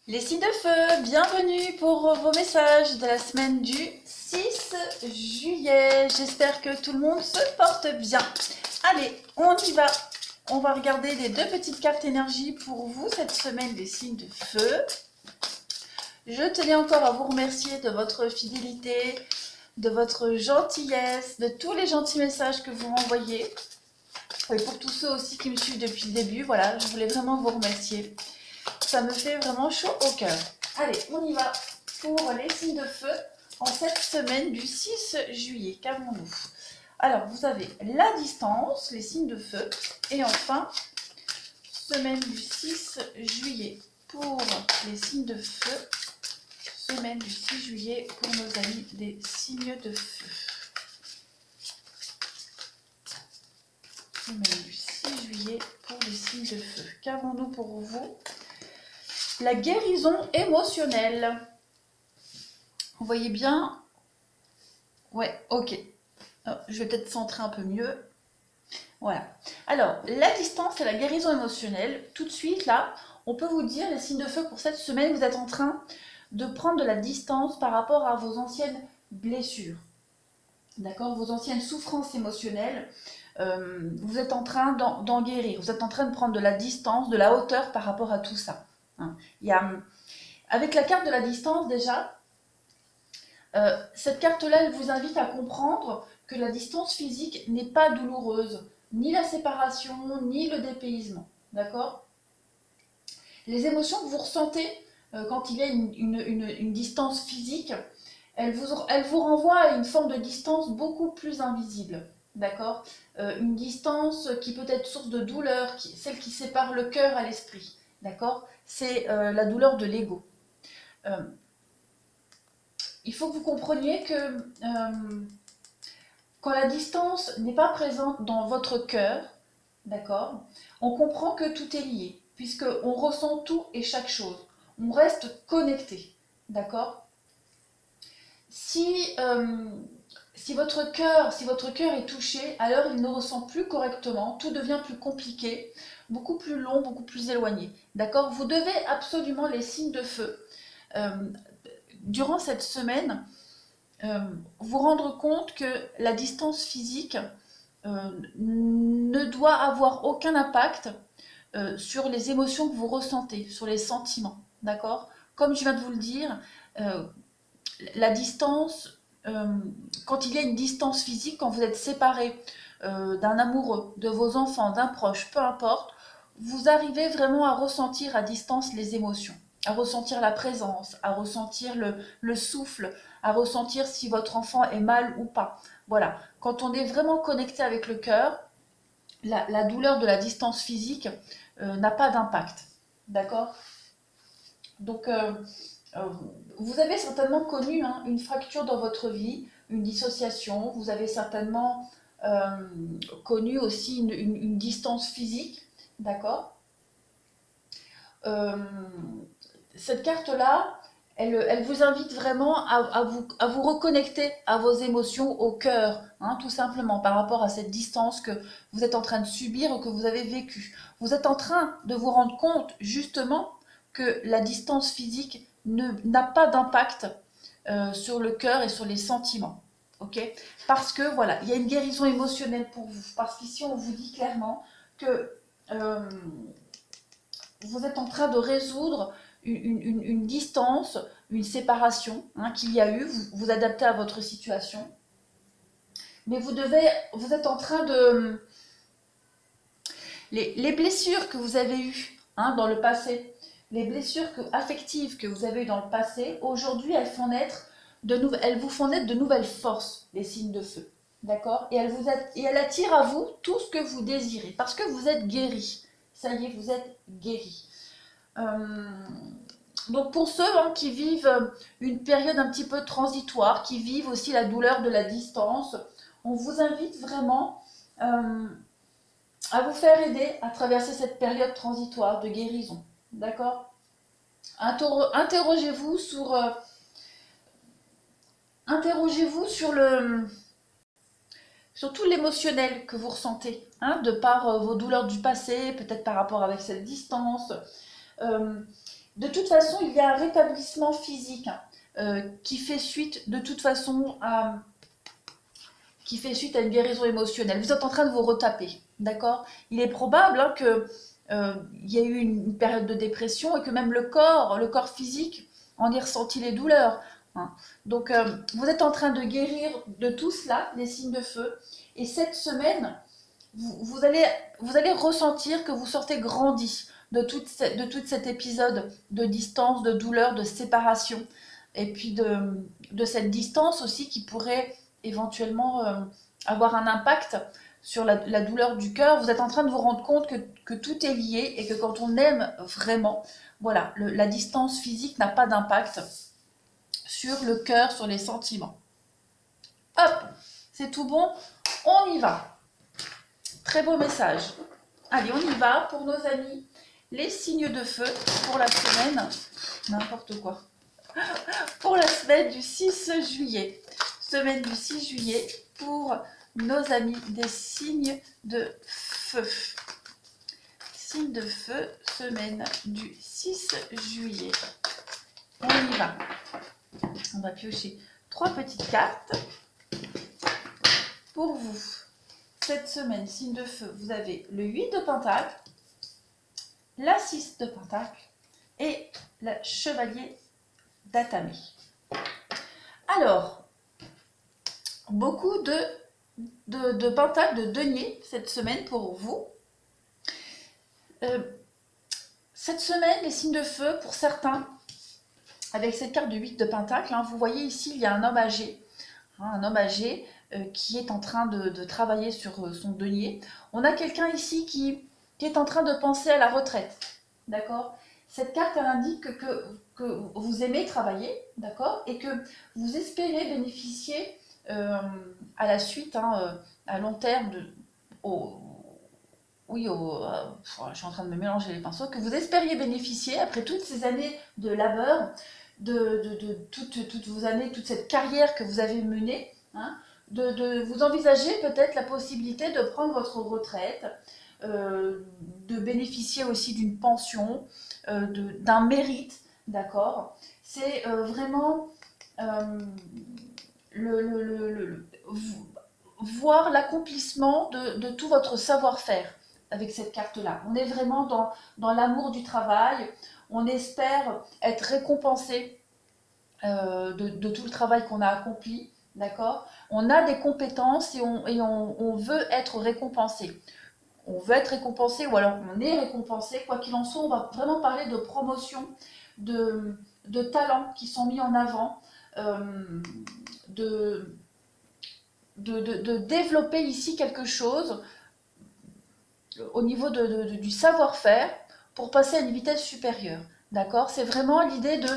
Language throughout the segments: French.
Les signes de feu, bienvenue pour vos messages de la semaine du 6 juillet. J'espère que tout le monde se porte bien. Allez, on y va. On va regarder les deux petites cartes énergie pour vous cette semaine des signes de feu. Je tenais encore à vous remercier de votre fidélité, de votre gentillesse, de tous les gentils messages que vous m'envoyez. Et pour tous ceux aussi qui me suivent depuis le début, voilà, je voulais vraiment vous remercier. Ça me fait vraiment chaud au cœur. Allez, on y va pour les signes de feu en cette semaine du 6 juillet. Qu'avons-nous? Alors, vous avez la distance, les signes de feu, et enfin, semaine du 6 juillet pour les signes de feu, semaine du 6 juillet pour nos amis des signes de feu. Semaine du 6 juillet pour les signes de feu. Qu'avons-nous pour vous? La guérison émotionnelle. Vous voyez bien? Ouais, ok. Je vais peut-être centrer un peu mieux. Voilà. Alors, la distance et la guérison émotionnelle, tout de suite, là, on peut vous dire, les signes de feu pour cette semaine, vous êtes en train de prendre de la distance par rapport à vos anciennes blessures. D'accord? Vos anciennes souffrances émotionnelles, vous êtes en train d'en guérir. Vous êtes en train de prendre de la distance, de la hauteur par rapport à tout ça. Hein. Avec la carte de la distance, déjà, cette carte-là, elle vous invite à comprendre que la distance physique n'est pas douloureuse, ni la séparation, ni le dépaysement. D'accord? Les émotions que vous ressentez quand il y a une distance physique, elles vous renvoient à une forme de distance beaucoup plus invisible. D'accord? Une distance qui peut être source de douleur, celle qui sépare le cœur à l'esprit. D'accord? C'est la douleur de l'ego. Il faut que vous compreniez que quand la distance n'est pas présente dans votre cœur, d'accord, on comprend que tout est lié, puisqu'on ressent tout et chaque chose. On reste connecté, d'accord. Si votre cœur est touché, alors il ne ressent plus correctement, tout devient plus compliqué, beaucoup plus long, beaucoup plus éloigné, d'accord. Vous devez absolument les signes de feu, durant cette semaine, vous rendre compte que la distance physique ne doit avoir aucun impact sur les émotions que vous ressentez, sur les sentiments, d'accord? Comme je viens de vous le dire, euh, la distance, quand il y a une distance physique, quand vous êtes séparé d'un amoureux, de vos enfants, d'un proche, peu importe, vous arrivez vraiment à ressentir à distance les émotions, à ressentir la présence, à ressentir le souffle, à ressentir si votre enfant est mal ou pas. Voilà, quand on est vraiment connecté avec le cœur, la douleur de la distance physique n'a pas d'impact. D'accord? Donc, euh, vous avez certainement connu une fracture dans votre vie, une dissociation. Vous avez certainement connu aussi une distance physique. D'accord? euh, Cette carte-là, elle vous invite vraiment à vous reconnecter à vos émotions, au cœur, hein, tout simplement, par rapport à cette distance que vous êtes en train de subir ou que vous avez vécue. Vous êtes en train de vous rendre compte, justement, que la distance physique n'a pas d'impact sur le cœur et sur les sentiments. Ok? Parce que, voilà, il y a une guérison émotionnelle pour vous. Parce qu'ici, on vous dit clairement que euh, vous êtes en train de résoudre une distance, une séparation qu'il y a eu, vous adaptez à votre situation. Mais vous êtes en train de... Les blessures que vous avez eues dans le passé, les blessures affectives que vous avez eues dans le passé, aujourd'hui, elles vous font naître de nouvelles forces, les signes de feu. D'accord? Et elles attirent à vous tout ce que vous désirez, parce que vous êtes guéri. Ça y est, vous êtes guéri. Donc pour ceux qui vivent une période un petit peu transitoire, qui vivent aussi la douleur de la distance, on vous invite vraiment à vous faire aider à traverser cette période transitoire de guérison. D'accord? Interrogez-vous sur tout l'émotionnel que vous ressentez, de par vos douleurs du passé, peut-être par rapport avec cette distance. Euh, De toute façon, il y a un rétablissement physique qui fait suite de toute façon qui fait suite à une guérison émotionnelle. Vous êtes en train de vous retaper, d'accord? Il est probable hein, que il y a eu une période de dépression et que même le corps physique, en ait ressenti les douleurs. Hein. Donc, vous êtes en train de guérir de tout cela, les signes de feu. Et cette semaine, vous allez ressentir que vous sortez grandi de tout cet épisode de distance, de douleur, de séparation. Et puis de cette distance aussi qui pourrait éventuellement avoir un impact sur la douleur du cœur. Vous êtes en train de vous rendre compte que tout est lié et que quand on aime vraiment, voilà, la distance physique n'a pas d'impact sur le cœur, sur les sentiments. Hop, c'est tout bon, on y va. Très beau message. Allez, on y va pour nos amis. Les signes de feu pour la semaine, n'importe quoi. Pour la semaine du 6 juillet. Semaine du 6 juillet pour nos amis des signes de feu. Signes de feu, semaine du 6 juillet. On y va. On va piocher 3 petites cartes. Pour vous, cette semaine, signe de feu, vous avez le 8 de Pentacle, la 6 de Pentacle et le Chevalier d'Atamé. Alors, beaucoup de Pentacle, de denier cette semaine pour vous. Cette semaine, les signes de feu, pour certains, avec cette carte de 8 de Pentacle, hein, vous voyez ici, il y a un homme âgé. Un homme âgé qui est en train de travailler sur son denier. On a quelqu'un ici qui est en train de penser à la retraite. D'accord? Cette carte, elle indique que vous aimez travailler, d'accord? Et que vous espérez bénéficier à la suite, hein, à long terme, je suis en train de me mélanger les pinceaux, que vous espériez bénéficier, après toutes ces années de labeur, de toutes vos années, toute cette carrière que vous avez menée, hein, de vous envisager peut-être la possibilité de prendre votre retraite, de bénéficier aussi d'une pension, d'un mérite, d'accord? C'est vraiment voir l'accomplissement de tout votre savoir-faire avec cette carte-là. On est vraiment dans l'amour du travail, on espère être récompensé de tout le travail qu'on a accompli, d'accord? On a des compétences et on veut être récompensé. On veut être récompensé ou alors on est récompensé. Quoi qu'il en soit, on va vraiment parler de promotion, de talents qui sont mis en avant, de développer ici quelque chose au niveau du savoir-faire pour passer à une vitesse supérieure. D'accord? C'est vraiment l'idée de,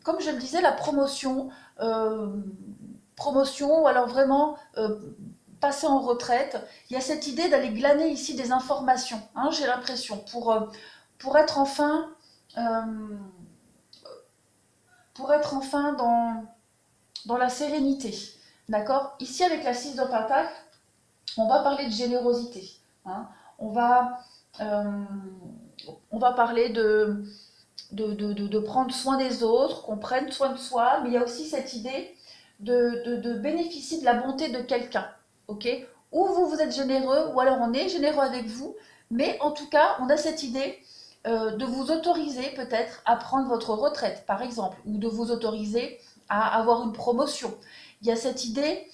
comme je le disais, la promotion, ou alors vraiment passer en retraite. Il y a cette idée d'aller glaner ici des informations, hein, j'ai l'impression, pour être enfin, dans la sérénité. D'accord? Ici, avec la 6 de Pentacle, on va parler de générosité. Hein. On va parler de prendre soin des autres, qu'on prenne soin de soi, mais il y a aussi cette idée de bénéficier de la bonté de quelqu'un. Ok? Ou vous êtes généreux, ou alors on est généreux avec vous, mais en tout cas, on a cette idée de vous autoriser peut-être à prendre votre retraite, par exemple, ou de vous autoriser à avoir une promotion. Il y a cette idée...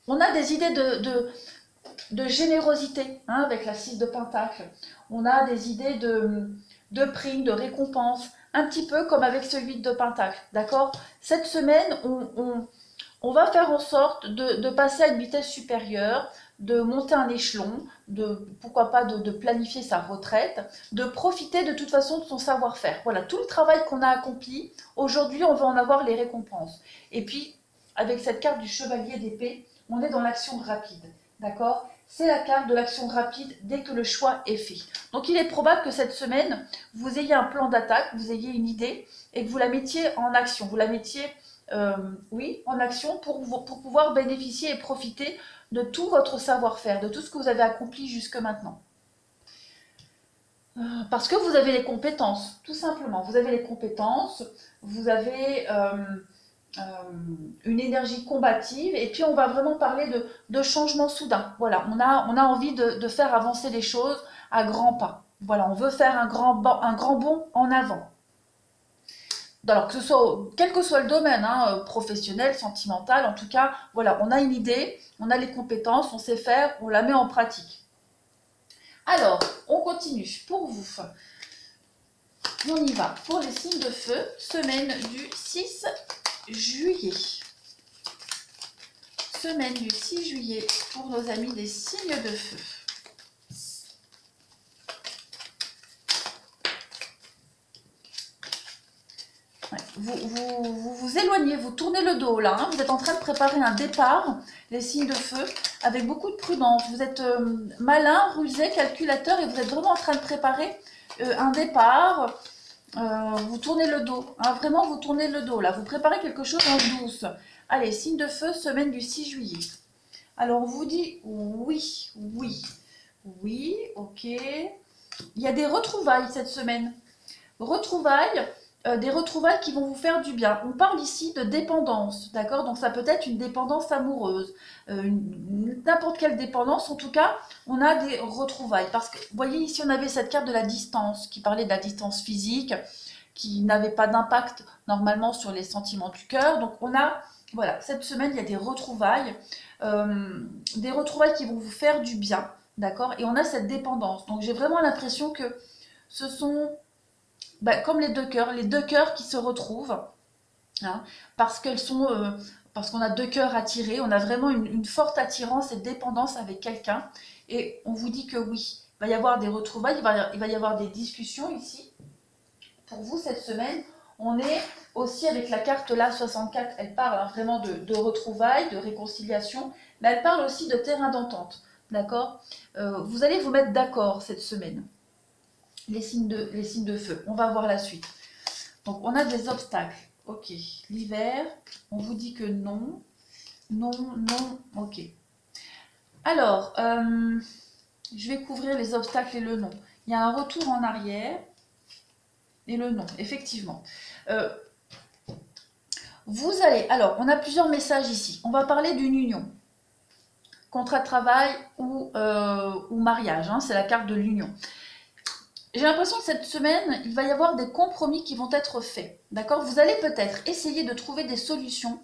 on a des idées de générosité, hein, avec la 6 de Pentacle. On a des idées de primes, de récompenses, un petit peu comme avec ce 8 de Pentacle, d'accord? Cette semaine, on va faire en sorte de passer à une vitesse supérieure, de monter un échelon, pourquoi pas de planifier sa retraite, de profiter de toute façon de son savoir-faire. Voilà, tout le travail qu'on a accompli, aujourd'hui, on va en avoir les récompenses. Et puis, avec cette carte du chevalier d'épée, on est dans l'action rapide, d'accord? C'est la carte de l'action rapide dès que le choix est fait. Donc il est probable que cette semaine, vous ayez un plan d'attaque, vous ayez une idée et que vous la mettiez en action. Vous la mettiez, en action pour pouvoir bénéficier et profiter de tout votre savoir-faire, de tout ce que vous avez accompli jusque maintenant. Parce que vous avez les compétences, tout simplement. Vous avez les compétences, vous avez euh, une énergie combative, et puis on va vraiment parler de changement soudain. Voilà, on a envie de faire avancer les choses à grands pas. Voilà, on veut faire un grand bond en avant. Alors que ce soit, quel que soit le domaine, hein, professionnel, sentimental, en tout cas, voilà, on a une idée, on a les compétences, on sait faire, on la met en pratique. Alors, on continue pour vous. On y va pour les signes de feu, semaine du 6 juillet. Semaine du 6 juillet pour nos amis des signes de feu. Ouais. Vous éloignez, vous tournez le dos là, hein. Vous êtes en train de préparer un départ, les signes de feu, avec beaucoup de prudence. Vous êtes malin, rusé, calculateur, et vous êtes vraiment en train de préparer un départ. Vous tournez le dos, hein, vraiment vous tournez le dos là, vous préparez quelque chose en douce. Allez, signe de feu, semaine du 6 juillet. Alors on vous dit oui, oui, oui, ok. Il y a des retrouvailles cette semaine. Retrouvailles, des retrouvailles qui vont vous faire du bien. On parle ici de dépendance, d'accord? Donc ça peut être une dépendance amoureuse, n'importe quelle dépendance. En tout cas, on a des retrouvailles. Parce que, vous voyez, ici on avait cette carte de la distance qui parlait de la distance physique, qui n'avait pas d'impact normalement sur les sentiments du cœur. Donc on a, voilà, cette semaine, il y a des retrouvailles qui vont vous faire du bien, d'accord? Et on a cette dépendance. Donc j'ai vraiment l'impression que ce sont comme les deux cœurs qui se retrouvent, hein, parce qu'elles sont, parce qu'on a deux cœurs attirés, on a vraiment une forte attirance et dépendance avec quelqu'un, et on vous dit que oui, il va y avoir des retrouvailles, il va y avoir des discussions ici. Pour vous, cette semaine, on est aussi avec la carte là, 64, elle parle hein, vraiment de retrouvailles, de réconciliation, mais elle parle aussi de terrain d'entente, d'accord? Vous allez vous mettre d'accord cette semaine, les signes de feu. On va voir la suite. Donc, on a des obstacles. Ok. L'hiver, on vous dit que non. Non, non, ok. Alors, je vais couvrir les obstacles et le non. Il y a un retour en arrière et le non, effectivement. Euh, vous allez... Alors, on a plusieurs messages ici. On va parler d'une union. Contrat de travail ou mariage. Hein, c'est la carte de l'union. J'ai l'impression que cette semaine, il va y avoir des compromis qui vont être faits. D'accord? Vous allez peut-être essayer de trouver des solutions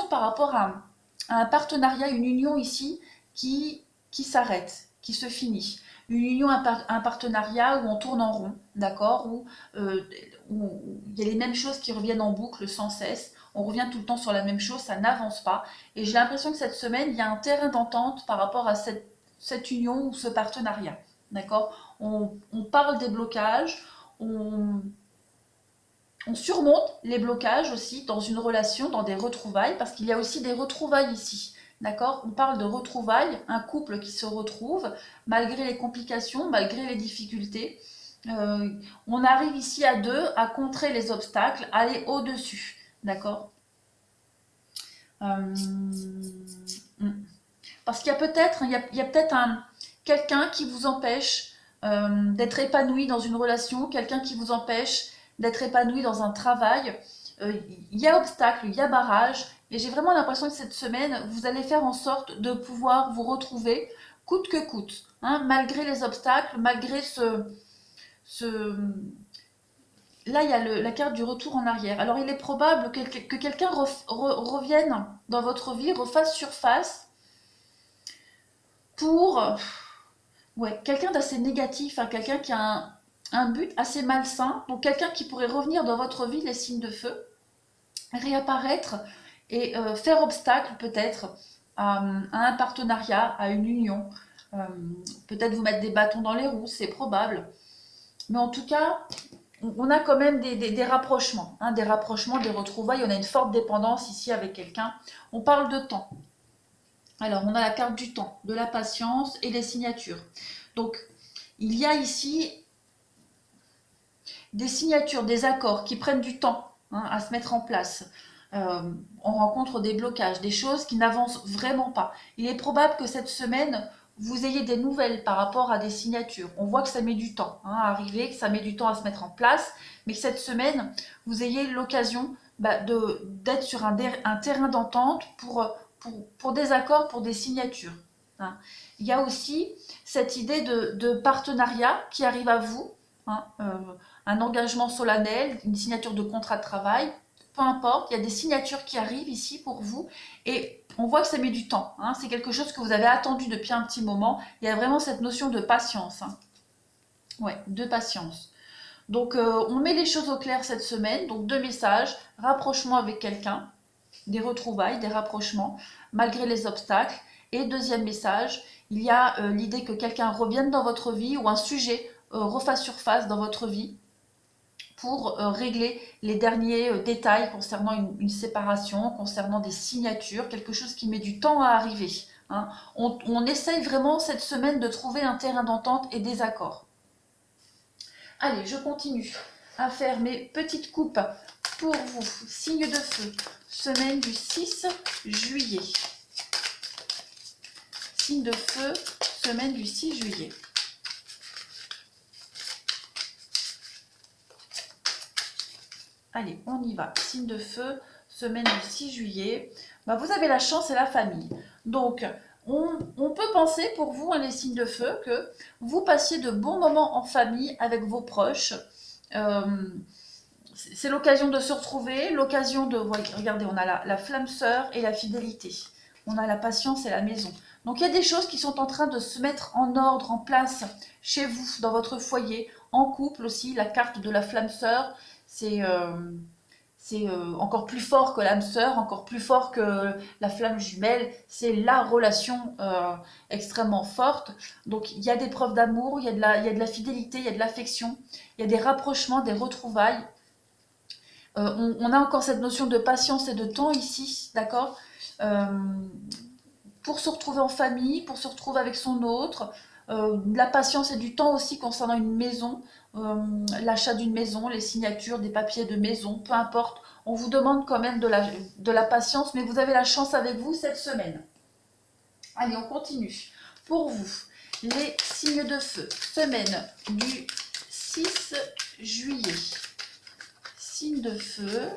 par rapport à un partenariat, une union ici qui s'arrête, qui se finit. Une union, un partenariat où on tourne en rond, d'accord? Où il y a les mêmes choses qui reviennent en boucle sans cesse. On revient tout le temps sur la même chose, ça n'avance pas. Et j'ai l'impression que cette semaine, il y a un terrain d'entente par rapport à cette union ou ce partenariat. D'accord? On parle des blocages, on, on surmonte les blocages aussi dans une relation, dans des retrouvailles, parce qu'il y a aussi des retrouvailles ici. D'accord? On parle de retrouvailles, un couple qui se retrouve, malgré les complications, malgré les difficultés. Euh, on arrive ici à deux à contrer les obstacles, à aller au-dessus. D'accord? Euh, Parce qu'il y a peut-être quelqu'un qui vous empêche d'être épanoui dans une relation, quelqu'un qui vous empêche d'être épanoui dans un travail. Il y a obstacle, il y a barrage, et j'ai vraiment l'impression que cette semaine, vous allez faire en sorte de pouvoir vous retrouver coûte que coûte, hein, malgré les obstacles, malgré ce... Là, il y a la carte du retour en arrière. Alors, il est probable que quelqu'un revienne dans votre vie, refasse surface pour ouais, quelqu'un d'assez négatif, hein, quelqu'un qui a un but assez malsain, donc quelqu'un qui pourrait revenir dans votre vie, les signes de feu, réapparaître et faire obstacle peut-être à un partenariat, à une union. Euh, Peut-être vous mettre des bâtons dans les roues, c'est probable. Mais en tout cas, on a quand même des rapprochements, hein, des rapprochements, des retrouvailles. On a une forte dépendance ici avec quelqu'un. On parle de temps. Alors, on a la carte du temps, de la patience et les signatures. Donc, il y a ici des signatures, des accords qui prennent du temps hein, à se mettre en place. On rencontre des blocages, des choses qui n'avancent vraiment pas. Il est probable que cette semaine, vous ayez des nouvelles par rapport à des signatures. On voit que ça met du temps à arriver, que ça met du temps à se mettre en place, mais que cette semaine, vous ayez l'occasion d'être sur un terrain d'entente pour des accords, pour des signatures. Hein. Il y a aussi cette idée de partenariat qui arrive à vous, un engagement solennel, une signature de contrat de travail, peu importe, il y a des signatures qui arrivent ici pour vous et on voit que ça met du temps. C'est quelque chose que vous avez attendu depuis un petit moment. Il y a vraiment cette notion de patience. Ouais, de patience. Donc, on met les choses au clair cette semaine. Donc, 2 messages, rapprochement avec quelqu'un, des retrouvailles, des rapprochements, malgré les obstacles. Et deuxième message, il y a l'idée que quelqu'un revienne dans votre vie ou un sujet refasse surface dans votre vie pour régler les derniers détails concernant une séparation, concernant des signatures, quelque chose qui met du temps à arriver. On essaye vraiment cette semaine de trouver un terrain d'entente et des accords. Allez, je continue à faire mes petites coupes pour vous. Signe de feu, semaine du 6 juillet. Signe de feu, semaine du 6 juillet. Allez, on y va. Signe de feu, semaine du 6 juillet. Vous avez la chance et la famille. Donc, on peut penser pour vous, les signes de feu, que vous passiez de bons moments en famille avec vos proches. C'est l'occasion de se retrouver, l'occasion de... Regardez, on a la flamme sœur et la fidélité. On a la patience et la maison. Donc, il y a des choses qui sont en train de se mettre en ordre, en place, chez vous, dans votre foyer, en couple aussi. La carte de la flamme sœur, c'est encore plus fort que l'âme sœur, encore plus fort que la flamme jumelle. C'est la relation extrêmement forte. Donc, il y a des preuves d'amour, il y a de la fidélité, il y a de l'affection, il y a des rapprochements, des retrouvailles. On a encore cette notion de patience et de temps ici, d'accord, pour se retrouver en famille, pour se retrouver avec son autre. De la patience et du temps aussi concernant une maison, l'achat d'une maison, les signatures, des papiers de maison, peu importe. On vous demande quand même de la patience, mais vous avez la chance avec vous cette semaine. Allez, on continue. Pour vous, les signes de feu, semaine du 6 juillet. Signe de feu,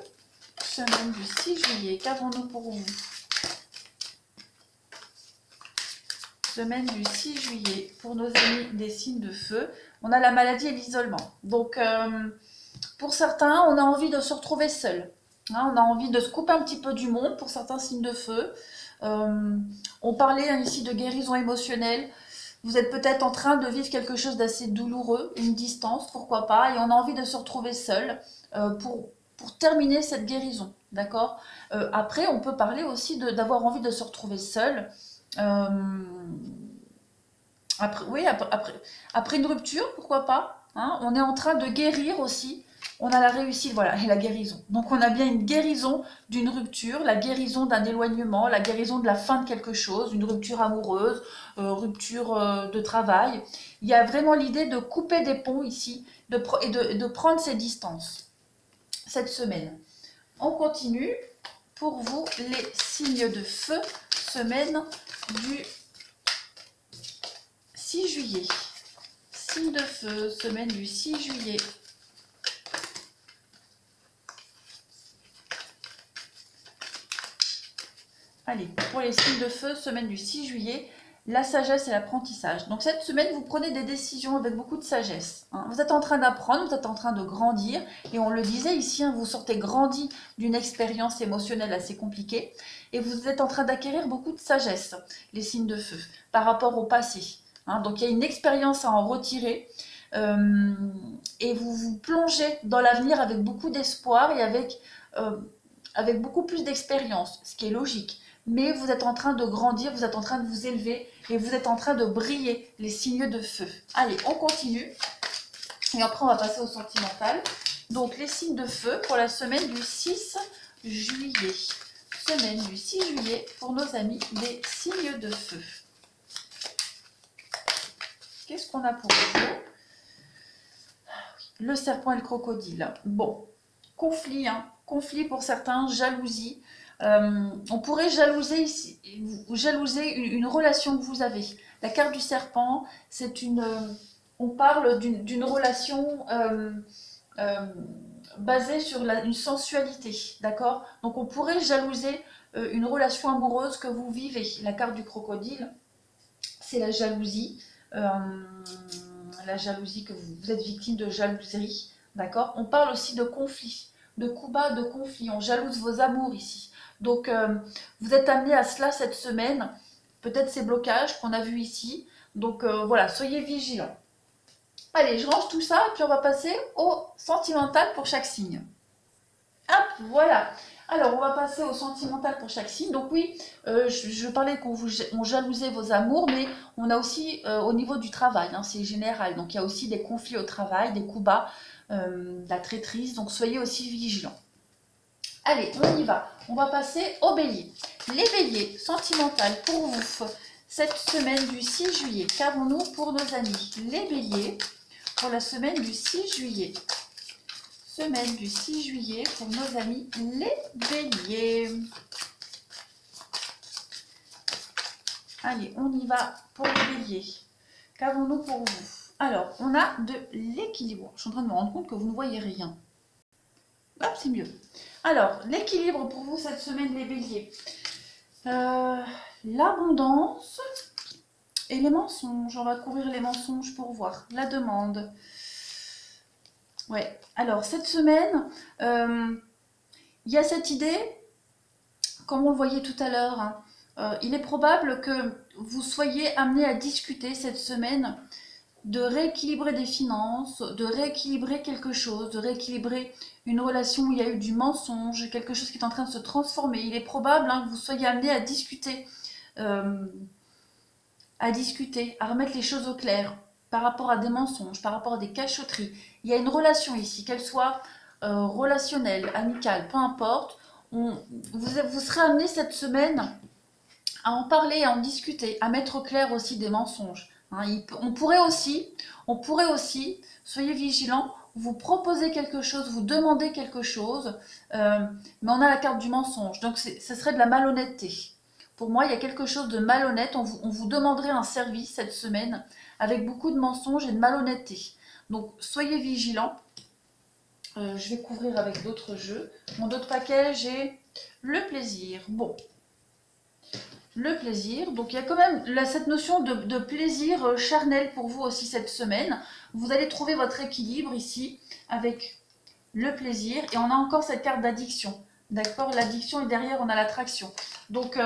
semaine du 6 juillet. Qu'avons-nous pour vous? Semaine du 6 juillet, pour nos amis des signes de feu, on a la maladie et l'isolement. Donc, pour certains, on a envie de se retrouver seul. On a envie de se couper un petit peu du monde pour certains signes de feu. On parlait ici de guérison émotionnelle. Vous êtes peut-être en train de vivre quelque chose d'assez douloureux, une distance, pourquoi pas, et on a envie de se retrouver seul pour terminer cette guérison, d'accord. Après, on peut parler aussi d'avoir envie de se retrouver seul. Après une rupture, pourquoi pas, on est en train de guérir aussi. On a la réussite, voilà, et la guérison. Donc on a bien une guérison d'une rupture, la guérison d'un éloignement, la guérison de la fin de quelque chose, une rupture amoureuse, rupture de travail. Il y a vraiment l'idée de couper des ponts ici et de prendre ses distances cette semaine. On continue pour vous les signes de feu, semaine du 6 juillet. Signe de feu, semaine du 6 juillet. Allez, pour les signes de feu, semaine du 6 juillet, la sagesse et l'apprentissage. Donc cette semaine, vous prenez des décisions avec beaucoup de sagesse. Vous êtes en train d'apprendre, vous êtes en train de grandir. Et on le disait ici, vous sortez grandi d'une expérience émotionnelle assez compliquée. Et vous êtes en train d'acquérir beaucoup de sagesse, les signes de feu, par rapport au passé. Donc il y a une expérience à en retirer. Et vous vous plongez dans l'avenir avec beaucoup d'espoir et avec beaucoup plus d'expérience, ce qui est logique. Mais vous êtes en train de grandir, vous êtes en train de vous élever et vous êtes en train de briller, les signes de feu. Allez, on continue. Et après, on va passer au sentimental. Donc, les signes de feu pour la semaine du 6 juillet. Semaine du 6 juillet pour nos amis des signes de feu. Qu'est-ce qu'on a pour vous? Le serpent et le crocodile. Bon, conflit, conflit pour certains, jalousie. On pourrait jalouser une relation que vous avez. La carte du serpent, c'est une... on parle d'une relation basée sur une sensualité, d'accord? Donc on pourrait jalouser une relation amoureuse que vous vivez. La carte du crocodile, c'est la jalousie que vous êtes victime de jalouserie, d'accord? On parle aussi de conflit, de coups bas, de conflit. On jalouse vos amours ici. Donc vous êtes amené à cela cette semaine, peut-être ces blocages qu'on a vus ici. Donc voilà, soyez vigilants. Allez, je range tout ça et puis on va passer au sentimental pour chaque signe. Hop, voilà. Alors, on va passer au sentimental pour chaque signe. Donc oui, je parlais qu'on jalousait vos amours, mais on a aussi au niveau du travail, hein, c'est général. Donc il y a aussi des conflits au travail, des coups bas, de la traîtrise. Donc soyez aussi vigilants. Allez, on y va. On va passer aux béliers. Les béliers, sentimental pour vous, cette semaine du 6 juillet. Qu'avons-nous pour nos amis? Les béliers, pour la semaine du 6 juillet. Semaine du 6 juillet pour nos amis les béliers. Allez, on y va pour les béliers. Qu'avons-nous pour vous? Alors, on a de l'équilibre. Je suis en train de me rendre compte que vous ne voyez rien. Hop, c'est mieux. Alors, l'équilibre pour vous cette semaine, les béliers. L'abondance et les mensonges. On va couvrir les mensonges pour voir. La demande. Ouais. Alors, cette semaine, il y a cette idée, comme on le voyait tout à l'heure, hein, il est probable que vous soyez amené à discuter cette semaine de rééquilibrer des finances, de rééquilibrer quelque chose, de rééquilibrer une relation où il y a eu du mensonge, quelque chose qui est en train de se transformer. Il est probable hein, que vous soyez amené à discuter, à remettre les choses au clair par rapport à des mensonges, par rapport à des cachotteries. Il y a une relation ici, qu'elle soit relationnelle, amicale, peu importe. Vous serez amené cette semaine à en parler, à en discuter, à mettre au clair aussi des mensonges. Hein, on pourrait aussi, soyez vigilants, vous proposer quelque chose, vous demander quelque chose, mais on a la carte du mensonge, donc ce serait de la malhonnêteté. Pour moi, il y a quelque chose de malhonnête, on vous demanderait un service cette semaine avec beaucoup de mensonges et de malhonnêteté. Donc soyez vigilants. Je vais couvrir avec d'autres jeux. Mon autre paquet, j'ai le plaisir. Bon, le plaisir. Donc il y a quand même cette notion de plaisir charnel pour vous aussi cette semaine. Vous allez trouver votre équilibre ici avec le plaisir. Et on a encore cette carte d'addiction. D'accord? L'addiction et derrière on a l'attraction. Donc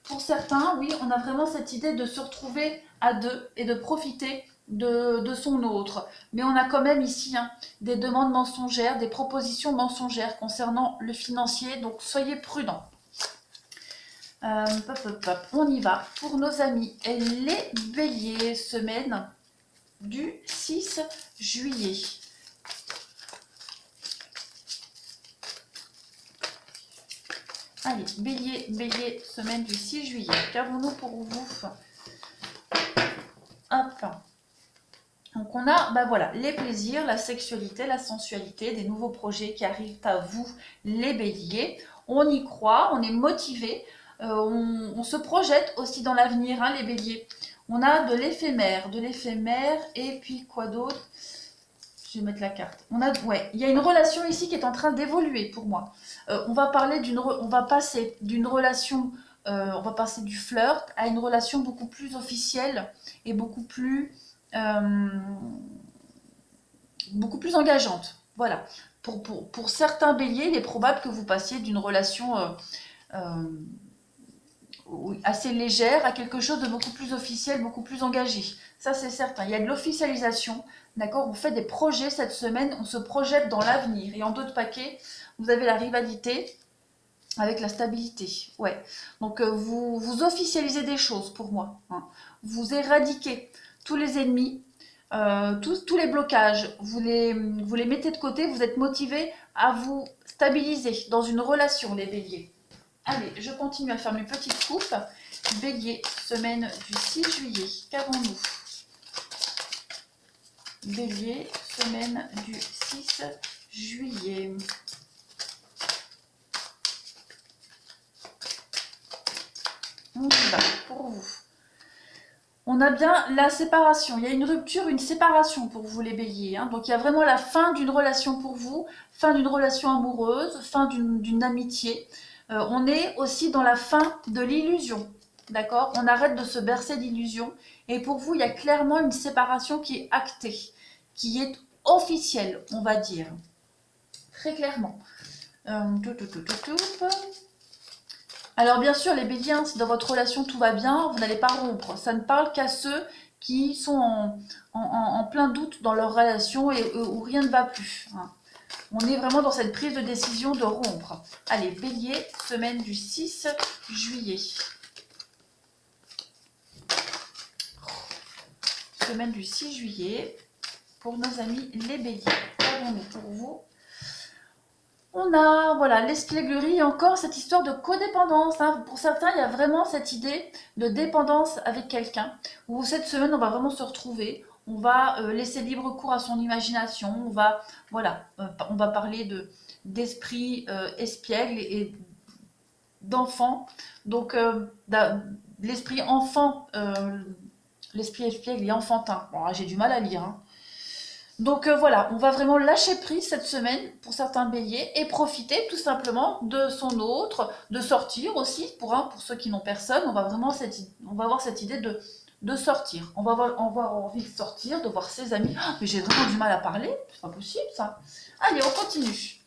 pour certains, oui, on a vraiment cette idée de se retrouver à deux et de profiter de son autre. Mais on a quand même ici hein, des demandes mensongères, des propositions mensongères concernant le financier. Donc soyez prudents. On y va pour nos amis les béliers, semaine du 6 juillet. Allez, bélier, semaine du 6 juillet. Qu'avons-nous pour vous? Hop. Donc on a, voilà, les plaisirs, la sexualité, la sensualité, des nouveaux projets qui arrivent à vous, les béliers. On y croit, on est motivé. On se projette aussi dans l'avenir, hein, les béliers. On a de l'éphémère et puis quoi d'autre? Je vais mettre la carte. Il y a une relation ici qui est en train d'évoluer pour moi. On va passer d'une relation, on va passer du flirt à une relation beaucoup plus officielle et beaucoup plus engageante. Voilà. Pour certains béliers, il est probable que vous passiez d'une relation assez légère à quelque chose de beaucoup plus officiel, beaucoup plus engagé. Ça, c'est certain. Il y a de l'officialisation, d'accord? On fait des projets cette semaine, on se projette dans l'avenir. Et en d'autres paquets, vous avez la rivalité avec la stabilité. Ouais. Donc, vous officialisez des choses pour moi. Hein. Vous éradiquez tous les ennemis, tous les blocages. Vous les mettez de côté, vous êtes motivé à vous stabiliser dans une relation, les béliers. Allez, je continue à faire mes petites coupes. Bélier, semaine du 6 juillet. Qu'avons-nous? Bélier, semaine du 6 juillet. On y va pour vous. On a bien la séparation. Il y a une rupture, une séparation pour vous les béliers, hein. Donc il y a vraiment la fin d'une relation pour vous, fin d'une relation amoureuse, fin d'une amitié. On est aussi dans la fin de l'illusion. D'accord? On arrête de se bercer d'illusions. Et pour vous, il y a clairement une séparation qui est actée, qui est officielle, on va dire. Très clairement. Alors bien sûr, les béliers, si dans votre relation tout va bien, vous n'allez pas rompre. Ça ne parle qu'à ceux qui sont en plein doute dans leur relation et où rien ne va plus, hein. On est vraiment dans cette prise de décision de rompre. Allez, bélier, semaine du 6 juillet. Semaine du 6 juillet pour nos amis les béliers. Qu'avons-nous pour vous? On a, voilà, l'espièglerie et encore cette histoire de codépendance, hein. Pour certains, il y a vraiment cette idée de dépendance avec quelqu'un, où cette semaine, on va vraiment se retrouver, on va laisser libre cours à son imagination, on va, voilà, on va parler d'esprit espiègle et d'enfant. Donc, l'esprit enfant, l'esprit espiègle et enfantin. Bon, j'ai du mal à lire, hein. Donc voilà, on va vraiment lâcher prise cette semaine pour certains béliers et profiter tout simplement de son autre, de sortir aussi pour ceux qui n'ont personne. On va vraiment avoir cette idée de sortir. On va avoir envie de sortir, de voir ses amis. Oh, mais j'ai vraiment du mal à parler, c'est pas possible ça. Allez, on continue.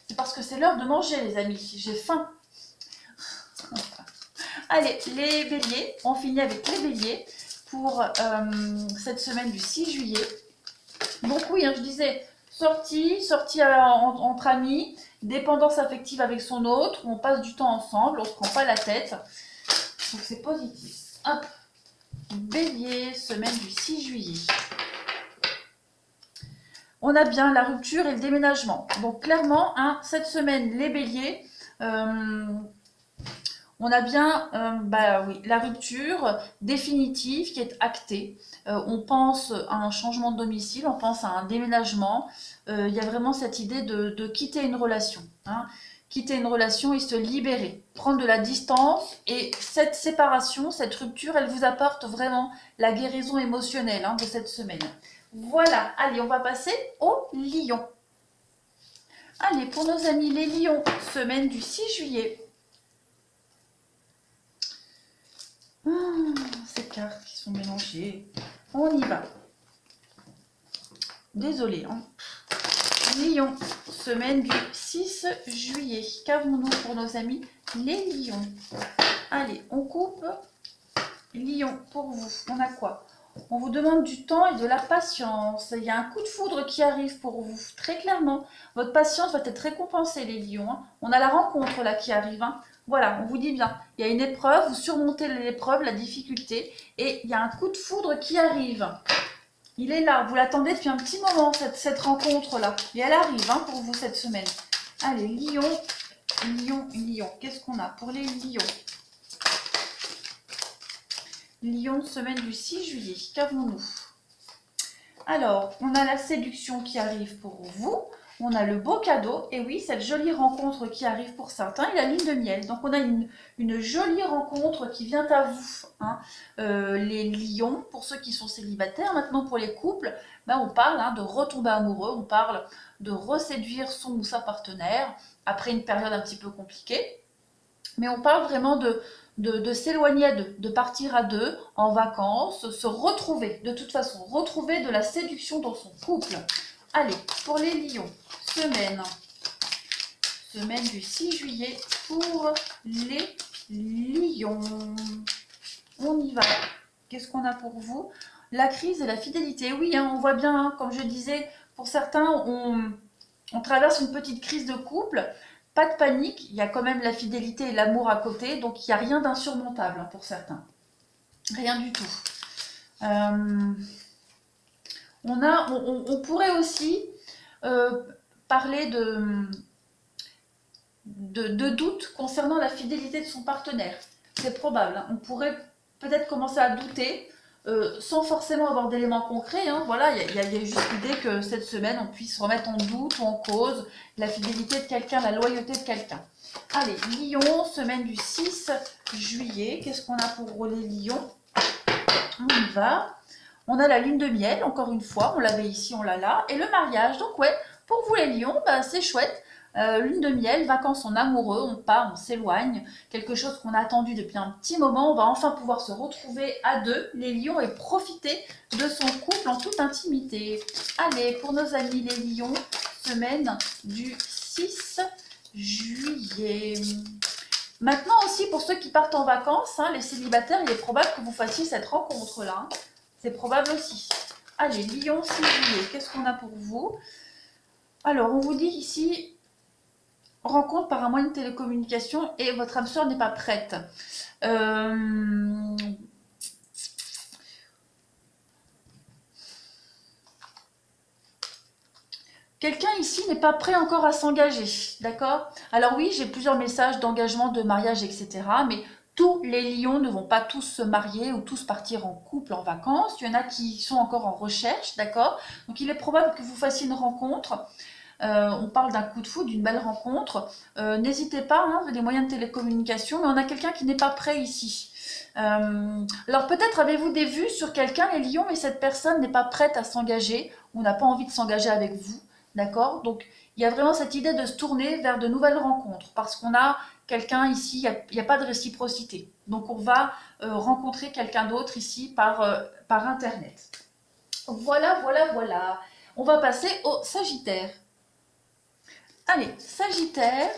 C'est parce que c'est l'heure de manger les amis, j'ai faim. Allez, les béliers, on finit avec les béliers pour cette semaine du 6 juillet. Donc oui, hein, je disais, sortie entre amis, dépendance affective avec son autre, on passe du temps ensemble, on ne se prend pas la tête. Donc c'est positif. Hop, bélier, semaine du 6 juillet. On a bien la rupture et le déménagement. Donc clairement, hein, cette semaine, les béliers, on a bien oui, la rupture définitive qui est actée. On pense à un changement de domicile, on pense à un déménagement. Il y a vraiment cette idée de quitter une relation, hein. Quitter une relation et se libérer, prendre de la distance. Et cette séparation, cette rupture, elle vous apporte vraiment la guérison émotionnelle, hein, de cette semaine. Voilà, allez, on va passer aux lions. Allez, pour nos amis les lions, semaine du 6 juillet. Ces cartes qui sont mélangées. On y va. Désolée, hein. Lion, semaine du 6 juillet. Qu'avons-nous pour nos amis les lions? Allez, on coupe. Lion, pour vous, on a quoi? On vous demande du temps et de la patience. Il y a un coup de foudre qui arrive pour vous, très clairement. Votre patience va être récompensée, les lions, hein. On a la rencontre là qui arrive, hein. Voilà, on vous dit bien, il y a une épreuve, vous surmontez l'épreuve, la difficulté, et il y a un coup de foudre qui arrive. Il est là, vous l'attendez depuis un petit moment, cette rencontre-là. Et elle arrive, hein, pour vous cette semaine. Allez, lion, lion, lion. Qu'est-ce qu'on a pour les lions? Lion, semaine du 6 juillet. Qu'avons-nous? Alors, on a la séduction qui arrive pour vous. On a le beau cadeau, et oui, cette jolie rencontre qui arrive pour certains, et la lune de miel. Donc on a une jolie rencontre qui vient à vous, hein. Les lions, pour ceux qui sont célibataires. Maintenant pour les couples, on parle, hein, de retomber amoureux, on parle de reséduire son ou sa partenaire, après une période un petit peu compliquée. Mais on parle vraiment de s'éloigner à deux, de partir à deux, en vacances, se retrouver, de toute façon, retrouver de la séduction dans son couple. Allez, pour les lions, semaine du 6 juillet pour les lions. On y va. Qu'est-ce qu'on a pour vous? La crise et la fidélité. Oui, hein, on voit bien, hein, comme je disais, pour certains, on traverse une petite crise de couple. Pas de panique, il y a quand même la fidélité et l'amour à côté, donc il n'y a rien d'insurmontable, hein, pour certains. Rien du tout. On pourrait aussi parler de doute concernant la fidélité de son partenaire. C'est probable, hein. On pourrait peut-être commencer à douter sans forcément avoir d'éléments concrets, hein. Voilà, il y a juste l'idée que cette semaine, on puisse remettre en doute ou en cause la fidélité de quelqu'un, la loyauté de quelqu'un. Allez, Lion, semaine du 6 juillet. Qu'est-ce qu'on a pour les lions? On y va. On a la lune de miel, encore une fois, on l'avait ici, on l'a là. Et le mariage, donc ouais, pour vous les lions, bah, c'est chouette. Lune de miel, vacances en amoureux, on part, on s'éloigne. Quelque chose qu'on a attendu depuis un petit moment, on va enfin pouvoir se retrouver à deux, les lions, et profiter de son couple en toute intimité. Allez, pour nos amis les lions, semaine du 6 juillet. Maintenant aussi, pour ceux qui partent en vacances, hein, les célibataires, il est probable que vous fassiez cette rencontre-là. Hein. C'est probable aussi. Allez, Lion, 6 juillet, qu'est-ce qu'on a pour vous? Alors, on vous dit ici, rencontre par un moyen de télécommunication et votre âme sœur n'est pas prête. Quelqu'un ici n'est pas prêt encore à s'engager, d'accord? Alors oui, j'ai plusieurs messages d'engagement, de mariage, etc. Mais tous les lions ne vont pas tous se marier ou tous partir en couple en vacances. Il y en a qui sont encore en recherche, d'accord? Donc il est probable que vous fassiez une rencontre. On parle d'un coup de foudre, d'une belle rencontre. N'hésitez pas, hein, des moyens de télécommunication, mais on a quelqu'un qui n'est pas prêt ici. Alors peut-être avez-vous des vues sur quelqu'un, les lions, mais cette personne n'est pas prête à s'engager ou n'a pas envie de s'engager avec vous. D'accord? Donc, il y a vraiment cette idée de se tourner vers de nouvelles rencontres parce qu'on a quelqu'un ici, il n'y a pas de réciprocité. Donc, on va rencontrer quelqu'un d'autre ici par Internet. Voilà, voilà, voilà. On va passer au Sagittaire. Allez, Sagittaire,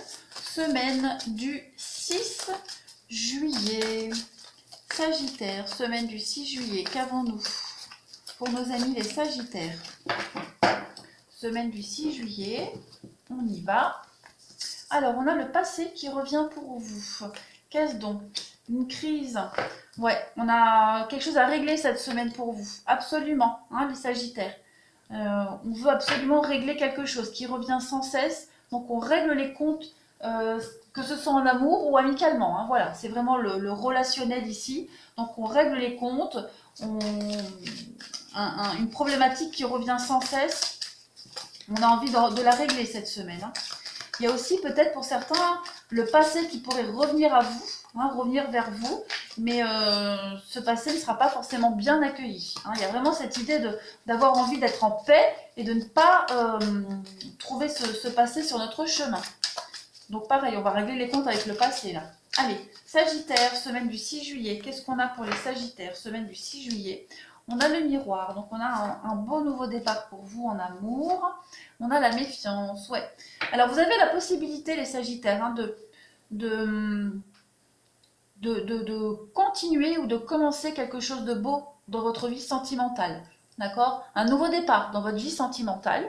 semaine du 6 juillet. Sagittaire, semaine du 6 juillet. Qu'avons-nous pour nos amis les Sagittaires? Semaine du 6 juillet, on y va. Alors, on a le passé qui revient pour vous. Qu'est-ce donc? Une crise. Ouais, on a quelque chose à régler cette semaine pour vous. Absolument, hein, les Sagittaires. On veut absolument régler quelque chose qui revient sans cesse. Donc, on règle les comptes, que ce soit en amour ou amicalement. Hein, voilà, c'est vraiment le relationnel ici. Donc, on règle les comptes. Une problématique qui revient sans cesse. On a envie de la régler cette semaine. Hein. Il y a aussi peut-être pour certains le passé qui pourrait revenir à vous, hein, revenir vers vous, mais ce passé ne sera pas forcément bien accueilli. Hein. Il y a vraiment cette idée d'avoir envie d'être en paix et de ne pas trouver ce passé sur notre chemin. Donc pareil, on va régler les comptes avec le passé là. Allez, Sagittaire, semaine du 6 juillet. Qu'est-ce qu'on a pour les Sagittaires, semaine du 6 juillet? On a le miroir, donc on a un beau nouveau départ pour vous en amour. On a la méfiance, ouais. Alors vous avez la possibilité, les Sagittaires, hein, de continuer ou de commencer quelque chose de beau dans votre vie sentimentale. D'accord? Un nouveau départ dans votre vie sentimentale.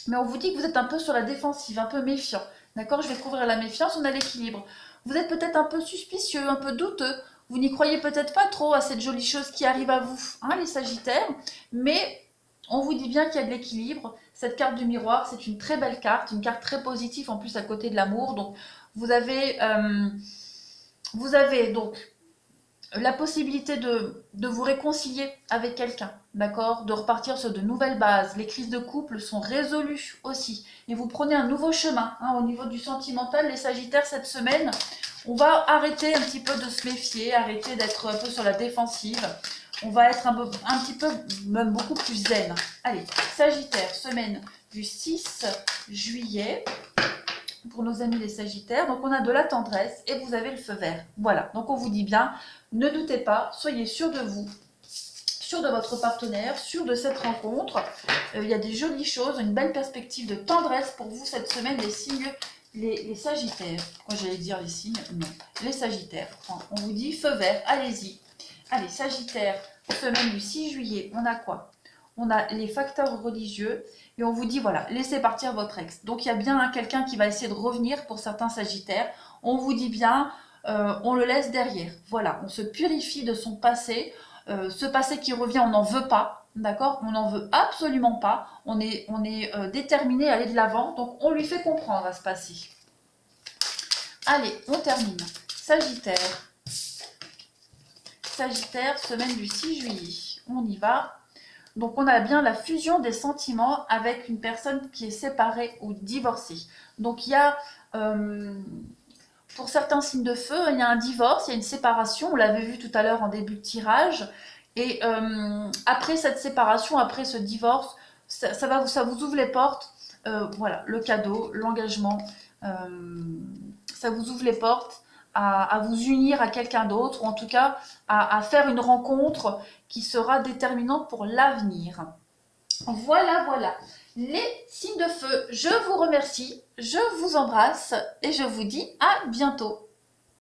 Mais on vous dit que vous êtes un peu sur la défensive, un peu méfiant. D'accord? Je vais couvrir la méfiance, on a l'équilibre. Vous êtes peut-être un peu suspicieux, un peu douteux. Vous n'y croyez peut-être pas trop à cette jolie chose qui arrive à vous, hein, les Sagittaires. Mais on vous dit bien qu'il y a de l'équilibre. Cette carte du miroir, c'est une très belle carte, une carte très positive en plus à côté de l'amour. Donc vous avez donc la possibilité de vous réconcilier avec quelqu'un, d'accord? De repartir sur de nouvelles bases. Les crises de couple sont résolues aussi. Et vous prenez un nouveau chemin, hein, au niveau du sentimental, les Sagittaires, cette semaine. On va arrêter un petit peu de se méfier, arrêter d'être un peu sur la défensive. On va être un petit peu, même beaucoup plus zen. Allez, Sagittaire, semaine du 6 juillet. Pour nos amis les Sagittaires, donc on a de la tendresse et vous avez le feu vert. Voilà, donc on vous dit bien, ne doutez pas, soyez sûr de vous, sûr de votre partenaire, sûr de cette rencontre. Il y a des jolies choses, une belle perspective de tendresse pour vous cette semaine, les signes, les Sagittaires. Moi j'allais dire les signes, non, les Sagittaires. On vous dit feu vert, allez-y. Allez, Sagittaire, semaine du 6 juillet, on a quoi? On a les facteurs religieux et on vous dit voilà, laissez partir votre ex. Donc il y a bien quelqu'un qui va essayer de revenir pour certains Sagittaires. On vous dit bien, on le laisse derrière. Voilà, on se purifie de son passé. Ce passé qui revient, on n'en veut pas, d'accord? On n'en veut absolument pas. On est déterminé à aller de l'avant, donc on lui fait comprendre à ce passé. Allez, on termine. Sagittaire. Sagittaire, semaine du 6 juillet. On y va. Donc on a bien la fusion des sentiments avec une personne qui est séparée ou divorcée. Donc il y a, pour certains signes de feu, il y a un divorce, il y a une séparation, on l'avait vu tout à l'heure en début de tirage. Et après cette séparation, après ce divorce, ça vous ouvre les portes. Voilà, le cadeau, l'engagement, ça vous ouvre les portes à vous unir à quelqu'un d'autre, ou en tout cas à faire une rencontre qui sera déterminante pour l'avenir. Voilà, voilà. Les signes de feu, je vous remercie, je vous embrasse et je vous dis à bientôt.